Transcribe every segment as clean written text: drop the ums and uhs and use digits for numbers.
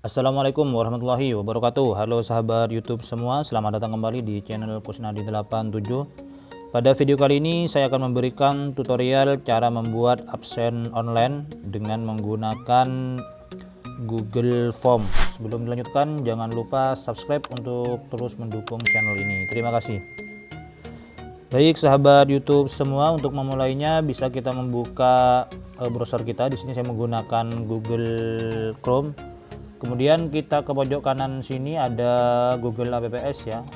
Assalamualaikum warahmatullahi wabarakatuh. Halo sahabat YouTube semua, selamat datang kembali di channel Kusnadi87. Pada video kali ini saya akan memberikan tutorial cara membuat absen online dengan menggunakan Google Form. Sebelum dilanjutkan, jangan lupa subscribe untuk terus mendukung channel ini. Terima kasih. Baik sahabat YouTube semua, untuk memulainya bisa kita membuka browser kita. Di sini saya menggunakan Google Chrome. Kemudian kita ke pojok kanan sini ada Google Apps ya,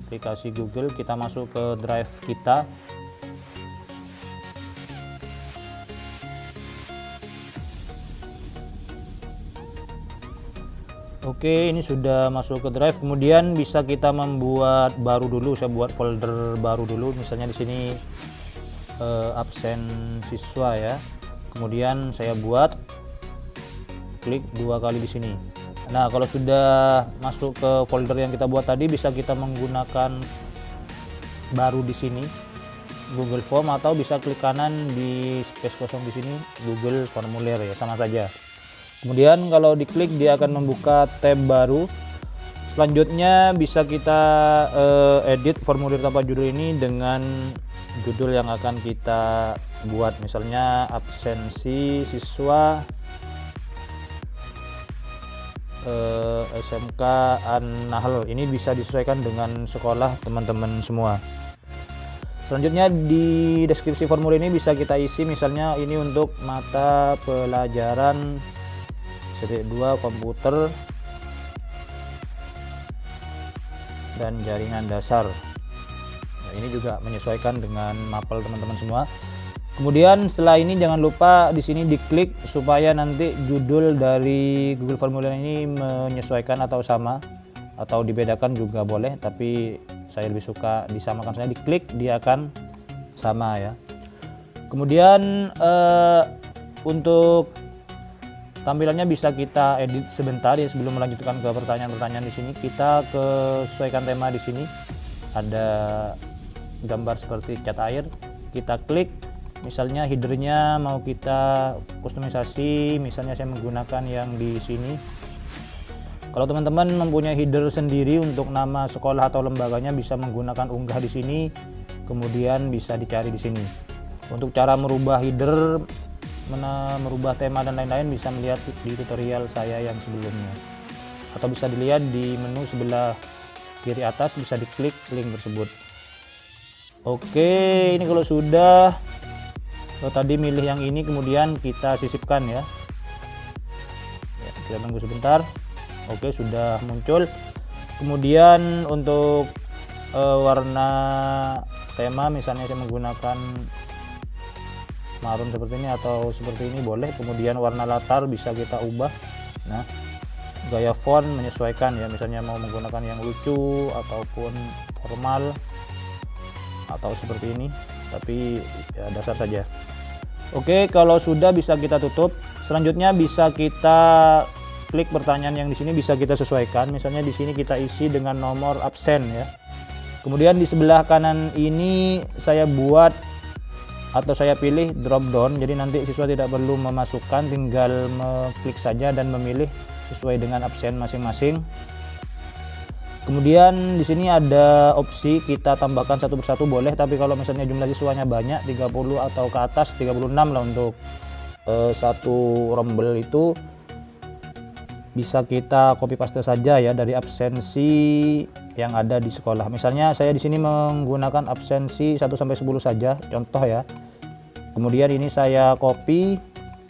aplikasi Google. Kita masuk ke drive kita. Oke, ini sudah masuk ke drive. Kemudian bisa kita membuat baru dulu. Saya buat folder baru dulu. Misalnya di sini absen siswa ya. Kemudian saya buat, klik 2 kali di sini. Nah, kalau sudah masuk ke folder yang kita buat tadi, bisa kita menggunakan baru di sini Google Form, atau bisa klik kanan di space kosong di sini Google Formulir ya, sama saja. Kemudian kalau diklik dia akan membuka tab baru. Selanjutnya bisa kita edit formulir tanpa judul ini dengan judul yang akan kita buat, misalnya absensi siswa SMK An-Nahl. Ini bisa disesuaikan dengan sekolah teman-teman semua. Selanjutnya di deskripsi formulir ini bisa kita isi, misalnya ini untuk mata pelajaran 2 komputer dan jaringan dasar. Nah, ini juga menyesuaikan dengan mapel teman-teman semua. Kemudian setelah ini jangan lupa di sini diklik supaya nanti judul dari Google Formulir ini menyesuaikan atau sama, atau dibedakan juga boleh, tapi saya lebih suka disamakan. Saya diklik dia akan sama ya. Kemudian untuk tampilannya bisa kita edit sebentar ya, sebelum melanjutkan ke pertanyaan-pertanyaan. Di sini kita sesuaikan tema. Di sini ada gambar seperti cat air, kita klik. Misalnya headernya mau kita kustomisasi, misalnya saya menggunakan yang di sini. Kalau teman-teman mempunyai header sendiri untuk nama sekolah atau lembaganya, bisa menggunakan unggah di sini, kemudian bisa dicari di sini. Untuk cara merubah header, merubah tema dan lain-lain bisa melihat di tutorial saya yang sebelumnya, atau bisa dilihat di menu sebelah kiri atas, bisa diklik link tersebut. Oke, ini kalau sudah tadi milih yang ini, kemudian kita sisipkan ya. Kita tunggu sebentar. Oke, sudah muncul. Kemudian untuk warna tema, misalnya saya menggunakan marun seperti ini atau seperti ini boleh. Kemudian warna latar bisa kita ubah. Nah, gaya font menyesuaikan ya, misalnya mau menggunakan yang lucu ataupun formal atau seperti ini, tapi ya dasar saja. Oke, kalau sudah bisa kita tutup. Selanjutnya bisa kita klik pertanyaan yang di sini, bisa kita sesuaikan. Misalnya di sini kita isi dengan nomor absen ya. Kemudian di sebelah kanan ini saya buat atau saya pilih drop down, jadi nanti siswa tidak perlu memasukkan, tinggal mengklik saja dan memilih sesuai dengan absen masing-masing. Kemudian di sini ada opsi kita tambahkan satu persatu boleh, tapi kalau misalnya jumlah siswanya banyak, 30 atau ke atas, 36 lah untuk satu rombel itu, bisa kita copy paste saja ya dari absensi yang ada di sekolah. Misalnya saya di sini menggunakan absensi 1 sampai 10 saja, contoh ya. Kemudian ini saya copy,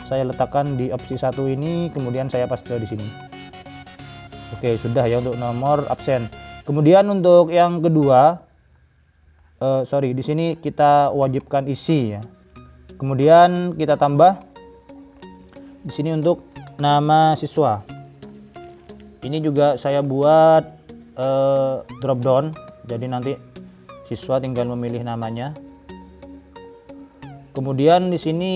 saya letakkan di opsi 1 ini, kemudian saya paste di sini. Oke, sudah ya untuk nomor absen. Kemudian untuk yang kedua, di sini kita wajibkan isi ya. Kemudian kita tambah di sini untuk nama siswa. Ini juga saya buat drop down, jadi nanti siswa tinggal memilih namanya. Kemudian di sini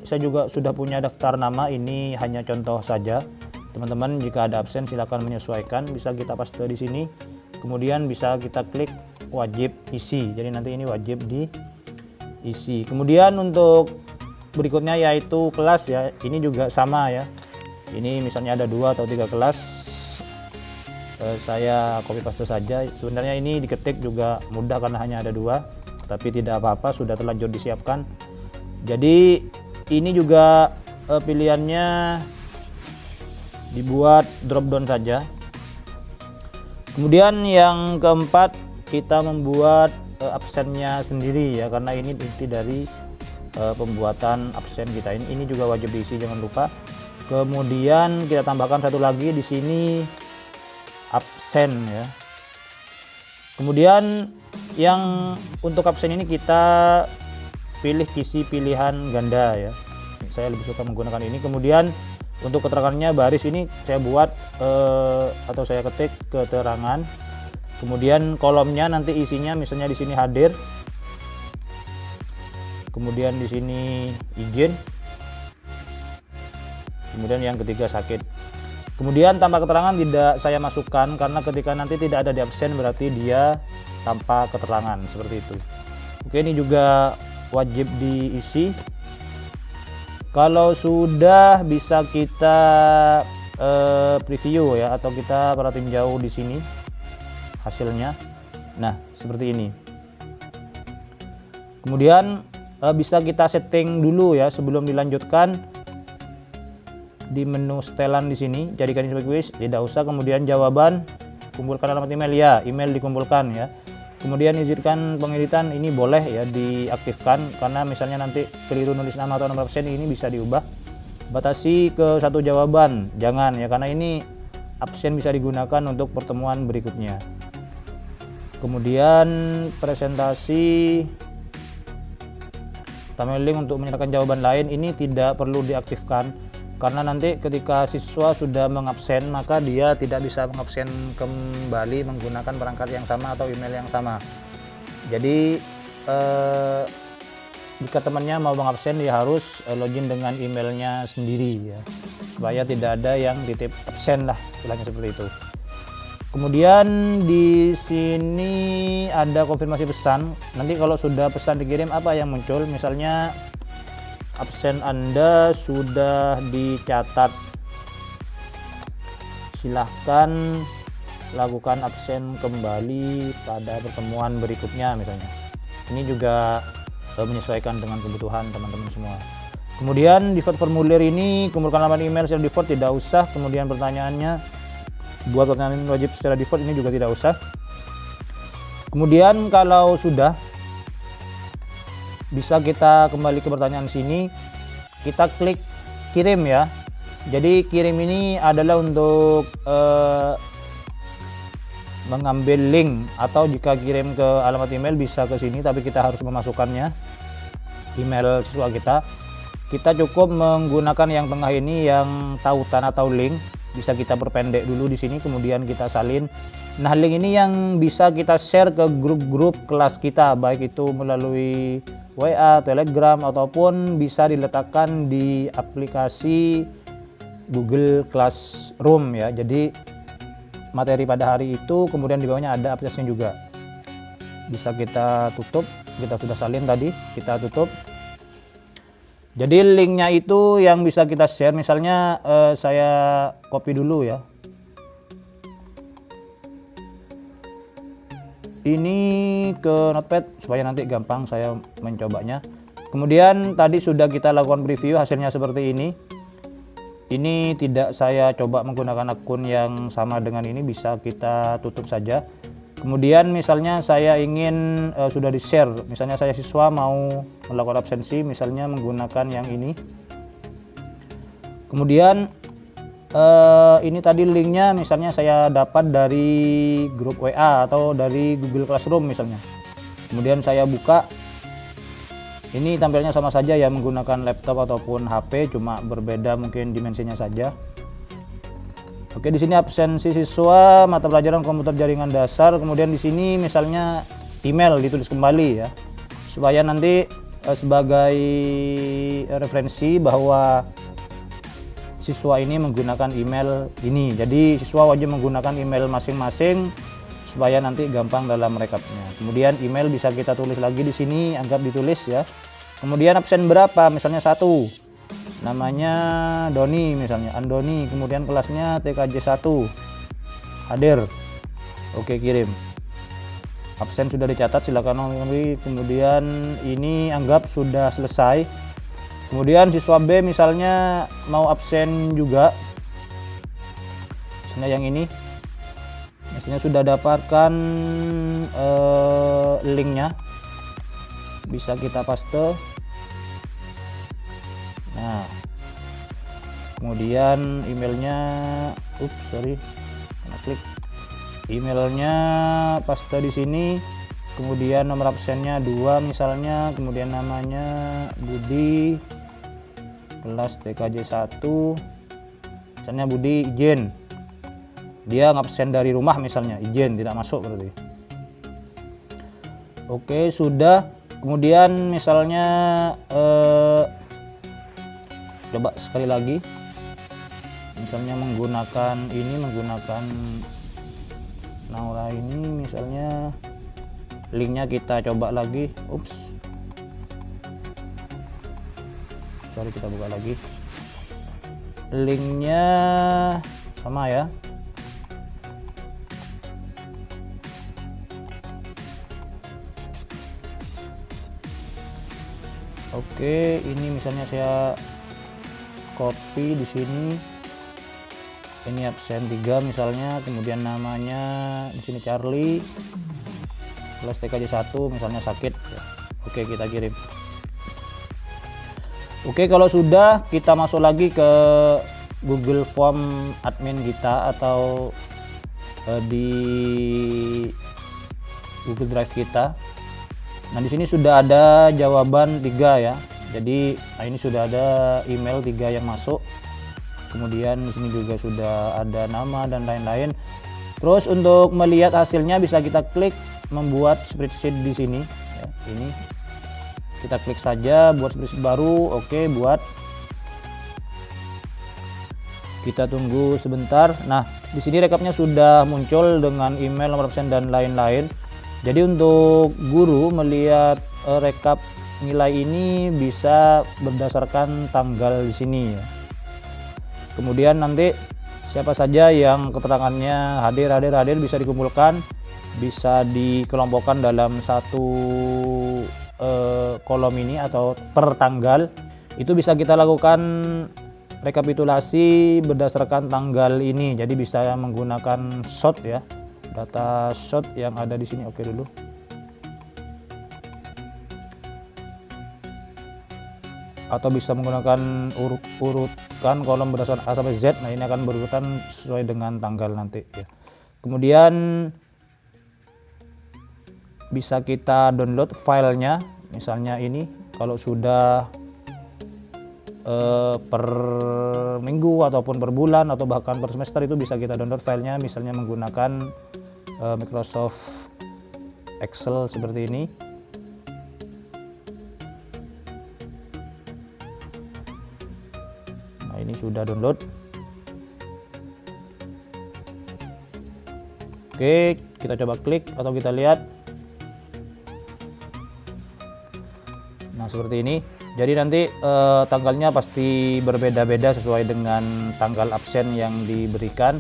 saya juga sudah punya daftar nama, ini hanya contoh saja. Teman-teman jika ada absen silakan menyesuaikan, bisa kita paste di sini. Kemudian bisa kita klik wajib isi. Jadi nanti ini wajib isi. Kemudian untuk berikutnya yaitu kelas ya, ini juga sama ya. Ini misalnya ada 2 atau 3 kelas, saya copy paste saja. Sebenarnya ini diketik juga mudah karena hanya ada 2, tapi tidak apa-apa, sudah terlanjur disiapkan. Jadi ini juga pilihannya dibuat drop down saja. Kemudian yang keempat, kita membuat absennya sendiri ya, karena ini inti dari pembuatan absen kita. Ini juga wajib diisi, jangan lupa. Kemudian kita tambahkan satu lagi di sini, absen ya. Kemudian yang untuk absen ini kita pilih kisi pilihan ganda ya. Saya lebih suka menggunakan ini. Kemudian untuk keterangannya baris ini saya buat atau saya ketik keterangan. Kemudian kolomnya nanti isinya misalnya di sini hadir. Kemudian di sini izin. Kemudian yang ketiga sakit. Kemudian tanpa keterangan tidak saya masukkan karena ketika nanti tidak ada di absen berarti dia tanpa keterangan, seperti itu. Oke, ini juga wajib diisi. Kalau sudah bisa kita preview ya, atau kita perhatiin jauh di sini hasilnya. Nah, seperti ini. Kemudian bisa kita setting dulu ya sebelum dilanjutkan di menu setelan di sini. Jadikan ini sebagai quiz, tidak usah. Kemudian jawaban, kumpulkan alamat email ya, email dikumpulkan ya. Kemudian izinkan pengeditan, ini boleh ya diaktifkan karena misalnya nanti keliru nulis nama atau nomor absen, ini bisa diubah. Batasi ke 1 jawaban, jangan ya, karena ini absen bisa digunakan untuk pertemuan berikutnya. Kemudian presentasi, tambah link untuk menyertakan jawaban lain, ini tidak perlu diaktifkan karena nanti ketika siswa sudah mengabsen maka dia tidak bisa mengabsen kembali menggunakan perangkat yang sama atau email yang sama. Jadi jika temannya mau mengabsen dia harus login dengan emailnya sendiri ya, supaya tidak ada yang titip absen lah, istilahnya seperti itu. Kemudian di sini ada konfirmasi pesan. Nanti kalau sudah pesan dikirim apa yang muncul, misalnya absen Anda sudah dicatat, silahkan lakukan absen kembali pada pertemuan berikutnya misalnya. Ini juga menyesuaikan dengan kebutuhan teman-teman semua. Kemudian default formulir ini, kumpulkan alamat email secara default, tidak usah. Kemudian pertanyaannya, buat pertanyaan wajib secara default, ini juga tidak usah. Kemudian kalau sudah, bisa kita kembali ke pertanyaan sini, kita klik kirim ya. Jadi kirim ini adalah untuk mengambil link, atau jika kirim ke alamat email bisa ke sini, tapi kita harus memasukkannya email siswa kita. Kita cukup menggunakan yang tengah ini, yang tautan atau link, bisa kita perpendek dulu di sini, kemudian kita salin. Nah, link ini yang bisa kita share ke grup-grup kelas kita, baik itu melalui WA, Telegram, ataupun bisa diletakkan di aplikasi Google Classroom ya. Jadi materi pada hari itu, kemudian di bawahnya ada aplikasinya juga. Bisa kita tutup, kita sudah salin tadi, kita tutup. Jadi linknya itu yang bisa kita share, misalnya saya copy dulu ya. Ini ke notepad supaya nanti gampang saya mencobanya. Kemudian tadi sudah kita lakukan preview, hasilnya seperti ini. Ini tidak saya coba menggunakan akun yang sama dengan ini, bisa kita tutup saja. Kemudian misalnya saya ingin sudah di share, misalnya saya siswa mau melakukan absensi, misalnya menggunakan yang ini. Kemudian ini tadi linknya misalnya saya dapat dari grup WA atau dari Google Classroom misalnya. Kemudian saya buka, ini tampilnya sama saja ya, menggunakan laptop ataupun HP, cuma berbeda mungkin dimensinya saja. Oke, di sini absensi siswa mata pelajaran komputer jaringan dasar. Kemudian di sini misalnya email ditulis kembali ya, supaya nanti sebagai referensi bahwa siswa ini menggunakan email ini. Jadi siswa wajib menggunakan email masing-masing supaya nanti gampang dalam rekapnya. Kemudian email bisa kita tulis lagi di sini, anggap ditulis ya. Kemudian absen berapa, misalnya 1, namanya Doni misalnya, Andoni, kemudian kelasnya TKJ 1, hadir. Oke, kirim. Absen sudah dicatat, silakan mengunduh. Kemudian ini anggap sudah selesai. Kemudian siswa B misalnya mau absen juga, misalnya yang ini, misalnya sudah dapatkan linknya, bisa kita paste. Nah, kemudian emailnya, klik emailnya, paste di sini. Kemudian nomor absennya 2 misalnya, kemudian namanya Budi, kelas TKJ 1, misalnya Budi izin, dia ngabsen dari rumah misalnya, izin, tidak masuk berarti. Oke, sudah. Kemudian misalnya coba sekali lagi, misalnya menggunakan Naura ini, misalnya linknya kita coba lagi. Kita buka lagi linknya, sama ya. Oke, ini misalnya saya copy di sini. Ini absen 3 misalnya, kemudian namanya di sini Charlie, kelas TKJ 1, misalnya sakit. Oke, kita kirim. Oke, kalau sudah, kita masuk lagi ke Google Form admin kita atau di Google Drive kita. Nah, di sini sudah ada jawaban 3 ya. Jadi ini sudah ada email 3 yang masuk. Kemudian di sini juga sudah ada nama dan lain-lain. Terus untuk melihat hasilnya bisa kita klik membuat spreadsheet di sini ya, ini. Kita klik saja buat spreadsheet baru. Oke, buat. Kita tunggu sebentar. Nah, di sini rekapnya sudah muncul dengan email, nomor absen dan lain-lain. Jadi untuk guru melihat rekap nilai ini bisa berdasarkan tanggal di sini ya. Kemudian nanti siapa saja yang keterangannya hadir bisa dikumpulkan, bisa dikelompokkan dalam satu kolom ini atau per tanggal. Itu bisa kita lakukan rekapitulasi berdasarkan tanggal ini. Jadi bisa menggunakan sort ya, data sort yang ada di sini. Oke dulu. Atau bisa menggunakan urutkan kolom berdasarkan A sampai Z. Nah, ini akan berurutan sesuai dengan tanggal nanti ya. Kemudian bisa kita download filenya, misalnya ini kalau sudah per minggu ataupun per bulan atau bahkan per semester, itu bisa kita download filenya, misalnya menggunakan Microsoft Excel seperti ini. Ini sudah download. Oke, kita coba klik atau kita lihat. Nah, seperti ini. Jadi nanti tanggalnya pasti berbeda-beda sesuai dengan tanggal absen yang diberikan.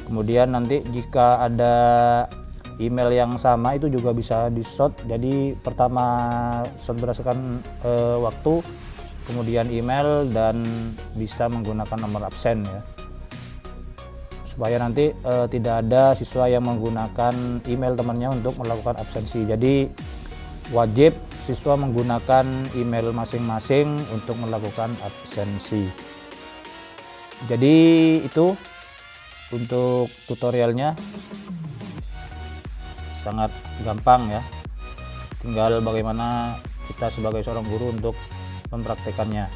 Kemudian nanti jika ada email yang sama itu juga bisa di sort. Jadi pertama sort berdasarkan waktu, kemudian email, dan bisa menggunakan nomor absen ya, supaya nanti tidak ada siswa yang menggunakan email temannya untuk melakukan absensi. Jadi wajib siswa menggunakan email masing-masing untuk melakukan absensi. Jadi itu untuk tutorialnya, sangat gampang ya, tinggal bagaimana kita sebagai seorang guru untuk mempraktekannya.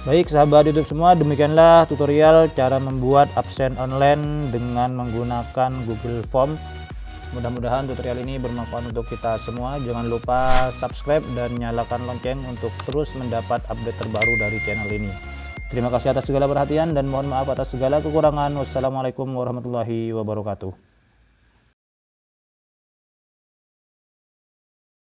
Baik sahabat YouTube semua, demikianlah tutorial cara membuat absen online dengan menggunakan Google Form. Mudah-mudahan tutorial ini bermanfaat untuk kita semua. Jangan lupa subscribe dan nyalakan lonceng untuk terus mendapat update terbaru dari channel ini. Terima kasih atas segala perhatian dan mohon maaf atas segala kekurangan. Wassalamualaikum warahmatullahi wabarakatuh.